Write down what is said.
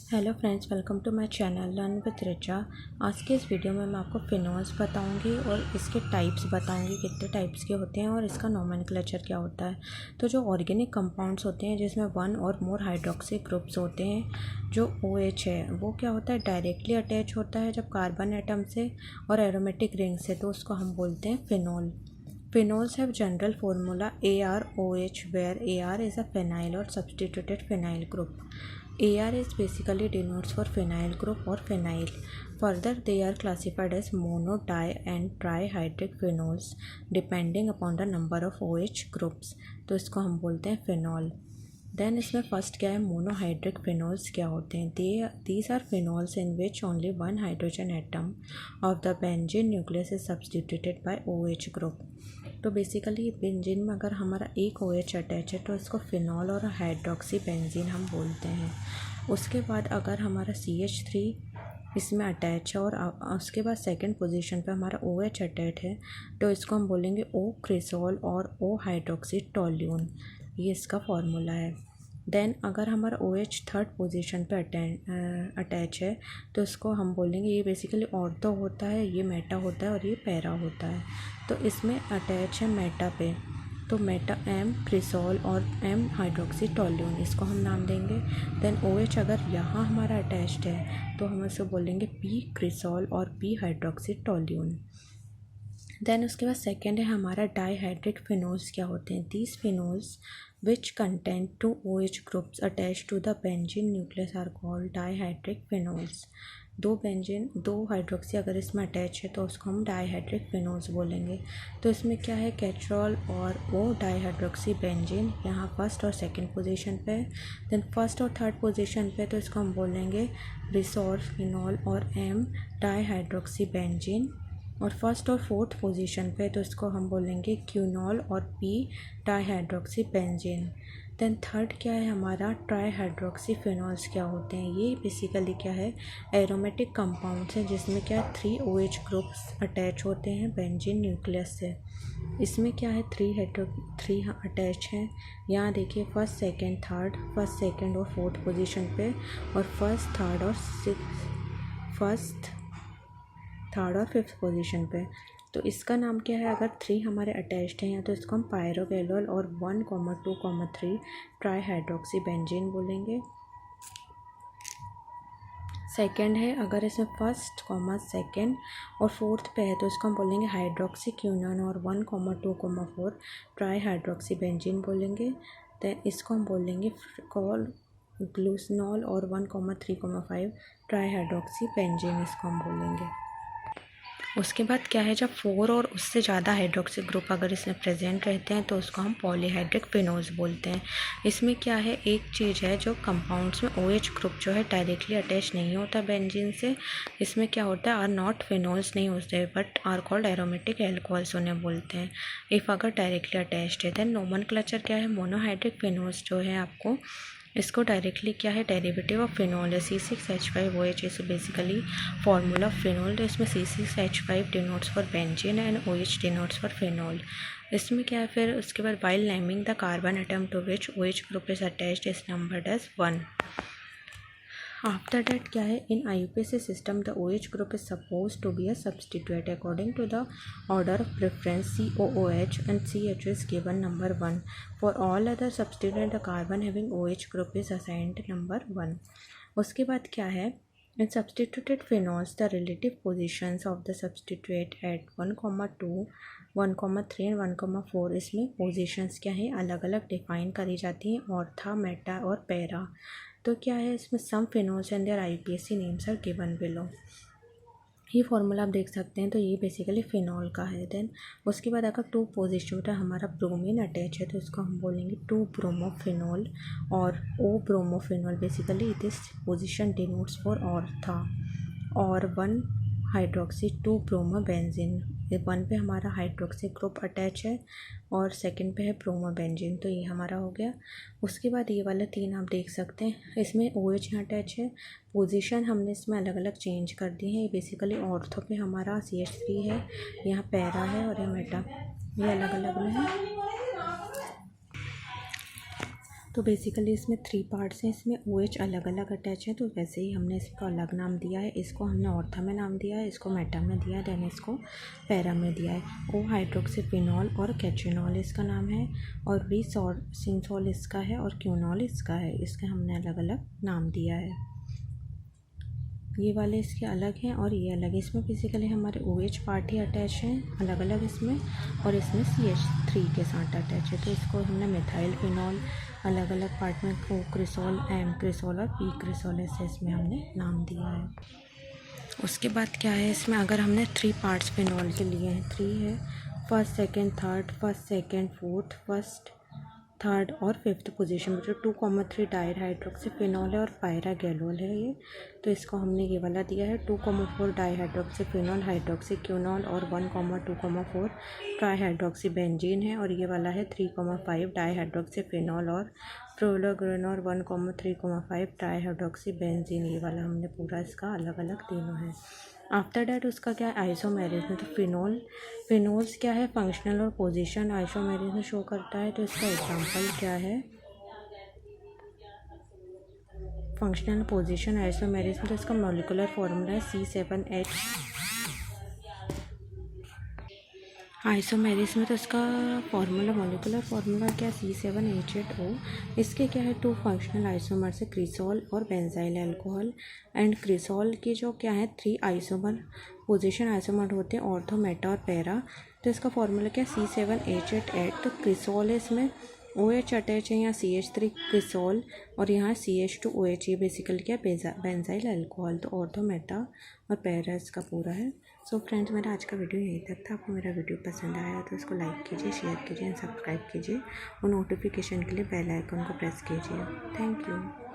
Hello friends, welcome to my channel learn with Richa. आज के इस वीडियो में मैं आपको फिनोल्स बताऊंगी और इसके टाइप्स बताऊंगी, कितने टाइप्स के होते हैं और इसका नोमेनक्लेचर क्या होता है। तो जो ऑर्गेनिक कंपाउंड्स होते हैं जिसमें वन और मोर हाइड्रोक्सी ग्रुप्स होते हैं, जो OH है वो क्या होता है, डायरेक्टली अटैच होता है जब कार्बन एटम से और एरोमेटिक रिंग से, तो उसको हम बोलते हैं phenol. Phenols have general formula AROH, where AR is a phenyl or substituted phenyl group. AR is basically denotes for phenyl group or phenyl. Further, they are classified as mono, di and trihydric phenols depending upon the number of OH groups. तो इसको हम बोलते हैं phenol. Then इसमें first क्या है, monohydric phenols क्या होते हैं। These are phenols in which only one hydrogen atom of the benzene nucleus is substituted by OH group. तो बेसिकली बेंजीन में अगर हमारा एक OH अटैच है तो इसको फिनॉल और हाइड्रोक्सी बेंजीन हम बोलते हैं। उसके बाद अगर हमारा CH3 इसमें अटैच है और उसके बाद सेकंड पोजीशन पे हमारा OH अटैच है तो इसको हम बोलेंगे O क्रिसोल और O हाइड्रोक्सी टोल्यून। ये इसका फॉर्मूला है। देन अगर हमारा OH थर्ड पोजीशन पे अटैच है तो इसको हम बोलेंगे, ये बेसिकली ऑर्थो होता है, ये मेटा होता है और ये पैरा होता है। तो इसमें अटैच है मेटा पे, तो मेटा M क्रिसोल और M हाइड्रोक्सी टोल्यून, इसको हम नाम देंगे। देन OH अगर यहाँ हमारा अटैच्ड है तो हम इसको बोलेंगे P क्रिसोल और P हाइड्रोक्सी टोल्यून। देन उसके बाद सेकेंड है हमारा डाईहाइड्रिक फिनोल्स क्या होते हैं। These phenols which contain two OH groups attached to the benzene nucleus are called dihydric phenols। दो हाइड्रोक्सी अगर इसमें अटैच है तो उसको हम डाईहाइड्रिक फिनोल्स बोलेंगे। तो इसमें क्या है, कैचरॉल और वो डाईहाइड्रोक्सी बेंजीन यहाँ फर्स्ट और सेकंड पोजीशन पे है। देन फर्स्ट और थर्ड पोजीशन पे तो इसको हम बोलेंगे रिसोर फिनॉल और M डाईहाइड्रोक्सी बेंजीन। और फर्स्ट और फोर्थ पोजीशन पे तो इसको हम बोलेंगे क्यूनॉल और P dihydroxy benzene. Then third क्या है हमारा, ट्राईहाइड्रोक्सी फिनॉल्स क्या होते हैं। ये बेसिकली क्या है, एरोमेटिक कंपाउंड्स हैं जिसमें क्या है 3 OH ग्रुप्स अटैच होते हैं बेंजीन न्यूक्लियस से। इसमें क्या है 3 अटैच हैं। यहाँ देखिए फर्स्ट सेकेंड और फोर्थ पोजीशन पे, और फर्स्ट थर्ड और फिफ्थ पोजीशन पे। तो इसका नाम क्या है, अगर 3 हमारे अटैच्ड हैं तो इसको हम पायरोगेलोल और 1,2,3 ट्राईहाइड्रोक्सी बेंजीन बोलेंगे। सेकंड है अगर इसमें फर्स्ट सेकंड और फोर्थ पे है तो इसको हम बोलेंगे हाइड्रोक्सी क्यूनॉन और 1,2,4 ट्राईहाइड्रोक्सी बेंजीन बोलेंगे। देन इसको हम बोलेंगे कॉल ग्लूसनॉल और 1,3,5 ट्राईहाइड्रोक्सी बेंजीन, इसको हम बोलेंगे। उसके बाद क्या है, जब 4 और उससे ज़्यादा हाइड्रोक्सी ग्रुप अगर इसमें प्रेजेंट रहते हैं तो उसको हम पॉलीहाइड्रिक फिनोल्स बोलते हैं। इसमें क्या है, एक चीज़ है जो कंपाउंड्स में OH ग्रुप जो है डायरेक्टली अटैच नहीं होता बेंजीन से। इसमें क्या होता है, आर नॉट फिनोल्स नहीं होते but are called aromatic alcohols उन्हें बोलते हैं इफ़ अगर डायरेक्टली अटैच्ड है। देन नोमेनक्लेचर क्या है, मोनोहाइड्रिक फिनोल्स जो है आपको इसको डायरेक्टली क्या है, डेरिवेटिव ऑफ फिनॉल है C6H5OH is basically formula of phenol. तो इसमें C6H5 denotes for benzene and OH denotes for phenol. इसमें क्या है फिर उसके बाद while naming the carbon atom to which OH group is attached is numbered as 1। After that क्या है, in IUPAC system the OH group is suppose to be a substitute according to the order of preference COOH and CH is given number 1। For all other substitute the carbon having OH group is assigned number 1। उसके बाद क्या है, in substituted phenols the relative positions of the substitute at 1,2 1,3 and 1,4, इसमें positions क्या है अलग अलग define करी जाती हैं, ऑर्था मेटा और पैरा। तो क्या है इसमें some phenols and their IUPAC names are given below. ये फॉर्मूला आप देख सकते हैं। तो ये बेसिकली फिनॉल का है। देन उसके बाद अगर 2 पोजिशन पर हमारा ब्रोमीन अटैच है तो इसको हम बोलेंगे 2 ब्रोमोफिनॉल और O bromophenol. Basically this position denotes for ortho. और 1 हाइड्रोक्सी 2 ब्रोमोबेंजीन, 1 पे हमारा हाइड्रोक्सी ग्रुप अटैच है और सेकंड पे है ब्रोमोबेंजीन। तो ये हमारा हो गया। उसके बाद ये वाले 3 आप देख सकते हैं, इसमें OH यहाँ अटैच है। पोजीशन हमने इसमें अलग अलग चेंज कर दी है। ये बेसिकली ऑर्थो पे हमारा CH3 है, यहाँ पैरा है और यहाँ मेटा, ये अलग अलग में है। तो बेसिकली इसमें 3 पार्ट्स हैं, इसमें OH अलग अलग अटैच है, तो वैसे ही हमने इसको अलग नाम दिया है। इसको हमने ऑर्था में नाम दिया है, इसको मेटा में दिया है, देन इसको पैरा में दिया है। O हाइड्रोक्सीफिनॉल और कैचेनॉल इसका नाम है, और रिसोर्सिनसॉल इसका है, और क्यूनॉल इसका है। इसके हमने अलग अलग नाम दिया है। ये वाले इसके अलग हैं और ये अलग है। इसमें बेसिकली हमारे OH पार्ट ही अटैच हैं अलग अलग इसमें, और इसमें CH3 के साथ अटैच है। तो इसको हमने मिथाइल फिनॉल अलग अलग पार्ट में O क्रिसॉल, M क्रिसॉल और P क्रिसॉल ऐसे इसमें हमने नाम दिया है। उसके बाद क्या है, इसमें अगर हमने 3 पार्ट्स फिनॉल के लिए हैं, 3 है, first second third, first second fourth, first third और फिफ्थ पोजीशन में, जो 2,3 डायर हाइड्रोक्सीफिनॉल है और पायरा गैलोल है ये। तो इसको हमने ये वाला दिया है 2,4 डाई हाइड्रोक्सीफिनॉल हाइड्रोक्सीक्यूनॉल, और 1,2,4 ट्राई हाइड्रोक्सी बेंजीन है, और ये वाला है 3,5 डाई हाइड्रोक्सीफिनॉल और प्रोलोग्रेनॉल 1,3,5 ट्राई हाइड्रोक्सी बेंजीन। ये वाला हमने पूरा इसका अलग अलग तीनों है। आफ्टर डैट उसका क्या है, आइसोमेरिज में। तो फिनोल्स क्या है, फंक्शनल और पोजीशन आइसोमेरिज में शो करता है। तो इसका एग्जांपल क्या है, फंक्शनल पोजीशन आइसोमेरिज में। तो इसका मॉलिक्यूलर फॉर्मूला है C7H। आइसोमेरिज में तो इसका फॉर्मूला, मॉलिक्यूलर फॉर्मूला क्या, C7H8O। इसके क्या है, 2 फंक्शनल आइसोमर से क्रिसॉल और बेंजाइल अल्कोहल, एंड क्रिसॉल की जो क्या है 3 आइसोमर पोजीशन आइसोमर होते हैं, ऑर्थो, मेटा और पैरा। तो इसका फॉर्मूला क्या, C7H8। तो क्रिसॉल है, इसमें OH अटैच है, यहाँ CH3 क्रिसॉल और यहाँ CH2OH। ये बेसिकली क्या, बेंजाइल अल्कोहल। तो ऑर्थो, मेटा और पैरा इसका पूरा है। सो फ्रेंड्स, मेरा आज का वीडियो यहीं तक था। आपको मेरा वीडियो पसंद आया तो इसको लाइक कीजिए, शेयर कीजिए, सब्सक्राइब कीजिए, और नोटिफिकेशन के लिए बेल आइकन को प्रेस कीजिए। Thank you.